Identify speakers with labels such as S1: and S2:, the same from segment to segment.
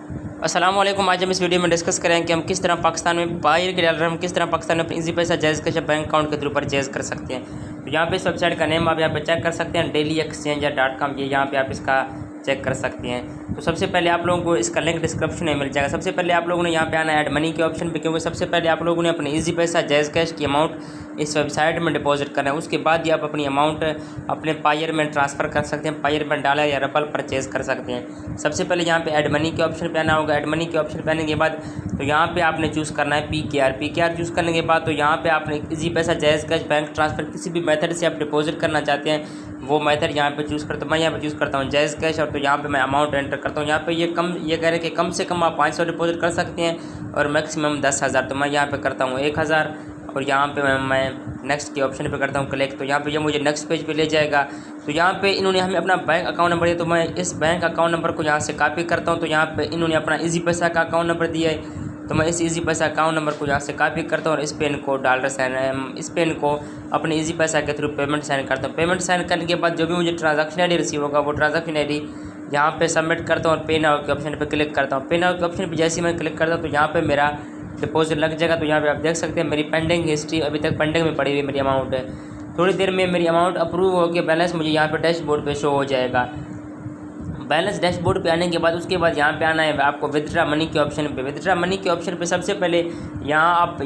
S1: अस्सलाम वालेकुम। आज हम इस वीडियो में डिस्कस करेंगे कि हम किस तरह पाकिस्तान में बाहर के डॉलर हम किस तरह पाकिस्तान में अपनी इजी पैसा जायज़ कैश बैंक अकाउंट के थ्रू पर जायज़ कर सकते हैं। तो यहाँ पे इस वेबसाइट का नेम आप यहाँ पे चेक कर सकते हैं, DailyExchanger.com। ये यहाँ पे आप इसका चेक कर सकते हैं। तो सबसे पहले आप लोगों को इसका लिंक डिस्क्रिप्शन में मिल जाएगा। सबसे पहले आप लोगों ने यहाँ पे आना है ऐड मनी के ऑप्शन पे, क्योंकि सबसे पहले आप लोगों ने अपनी इजी पैसा जायज़ कैश की अमाउंट इस वेबसाइट में डिपॉजिट करना है। उसके बाद ही आप अपनी अमाउंट अपने पायर में ट्रांसफ़र कर सकते हैं, पायर में डॉलर या रबल परचेज़ कर सकते हैं। सबसे पहले यहाँ पे ऐड मनी के ऑप्शन पे आना होगा। ऐड मनी के ऑप्शन पे आने के बाद तो यहाँ पे आपने चूज़ करना है PKR चूज़ करने के बाद तो यहाँ पे आपने इजी पैसा जायज़ कैश बैंक ट्रांसफ़र किसी भी मेथड से आप डिपॉजिट करना चाहते हैं वो मेथड यहाँ पे चूज़ करता हूँ। मैं यहाँ पे चूज़ करता हूँ जायज़ कैश, और तो यहाँ पे मैं अमाउंट एंटर करता हूँ। यहाँ पे ये कह रहे हैं कि कम से कम आप 500 डिपॉजिट कर सकते हैं और मैक्सिमम 10,000। तो मैं यहाँ पे करता हूँ 1,000 और यहाँ पे मैं नेक्स्ट के ऑप्शन पे करता हूँ क्लिक। तो यहाँ पे ये मुझे नेक्स्ट पेज पे ले जाएगा। तो यहाँ पे इन्होंने हमें अपना बैंक अकाउंट नंबर दिया, तो मैं इस बैंक अकाउंट नंबर को यहाँ से कॉपी करता हूँ। तो यहाँ पे इन्होंने अपना इजी पैसा का अकाउंट नंबर दिया है, तो मैं इस इजी पैसा अकाउंट नंबर को यहाँ से कॉपी करता हूँ और इस पेन को इस पेन को अपने इजी पैसा के थ्रू पेमेंट सेंड करता हूँ। पेमेंट सेंड करने के बाद जो भी मुझे ट्रांजैक्शन आई डी रिसीव होगा वो ट्रांजैक्शन आई डी यहाँ पे सबमिट करता हूँ और पे नाउ के ऑप्शन पे क्लिक करता हूँ। पे नाउ के ऑप्शन पे जैसे ही मैं क्लिक करता हूँ तो यहाँ पे मेरा डिपॉजिट लग जाएगा। तो यहाँ पे आप देख सकते हैं मेरी पेंडिंग हिस्ट्री अभी तक पेंडिंग में पड़ी हुई मेरी अमाउंट है। थोड़ी देर में मेरी अमाउंट अप्रूव होकर बैलेंस मुझे यहाँ पे डैशबोर्ड पे शो हो जाएगा। बैलेंस डैशबोर्ड पे आने के बाद उसके बाद यहाँ पे आना है आपको विथड्रा मनी के ऑप्शन पे। विथड्रा मनी के ऑप्शन पे सबसे पहले यहाँ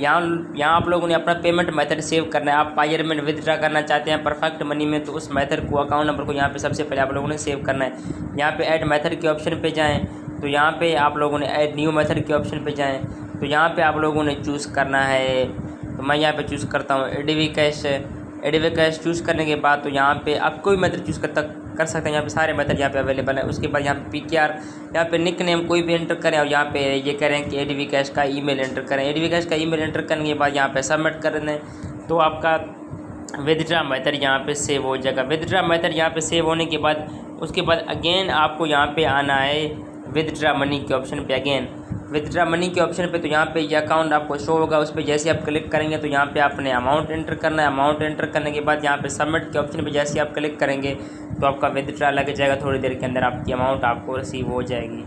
S1: आप लोगों ने अपना पेमेंट मेथड सेव करना है। आप पायर में विथड्रा करना चाहते हैं परफेक्ट मनी में, तो उस मेथड को अकाउंट नंबर को यहाँ पे सबसे पहले आप लोगों ने सेव करना है। यहाँ पे ऐड मेथड के ऑप्शन पे जाएँ, तो यहाँ पे आप लोगों ने ऐड न्यू मेथड के ऑप्शन पे जाएँ, तो यहाँ पे आप लोगों ने चूज़ करना है। तो मैं यहाँ पे चूज़ करता हूँ एडीवी कैश चूज़ करने के बाद तो यहाँ पे आप कोई मेथड चूज़ कर सकते हैं। यहाँ पे सारे मेथड यहाँ पे अवेलेबल है। उसके बाद यहाँ पे PKR, यहाँ पे निक नेम कोई भी एंटर करें और यहाँ पे ये कह रहे हैं कि एडीवी कैश का ईमेल एंटर करें। एडीवी कैश का ईमेल एंटर करने के बाद यहाँ पे सबमिट कर दें तो आपका विथड्रा मेथड यहाँ पे सेव हो जाएगा। विथड्रा मेथड यहाँ पे सेव होने के बाद उसके बाद अगेन आपको यहाँ पे आना है विथड्रा मनी के ऑप्शन पे। अगेन विथड्रा मनी के ऑप्शन पे तो यहाँ पे ये अकाउंट आपको शो होगा। उस पर जैसे आप क्लिक करेंगे तो यहाँ पे आपने अमाउंट एंटर करना है। अमाउंट एंटर करने के बाद यहाँ पे सबमिट के ऑप्शन पे जैसे आप क्लिक करेंगे तो आपका विथड्रा लग जाएगा। थोड़ी देर के अंदर आपकी अमाउंट आपको रिसीव हो जाएगी।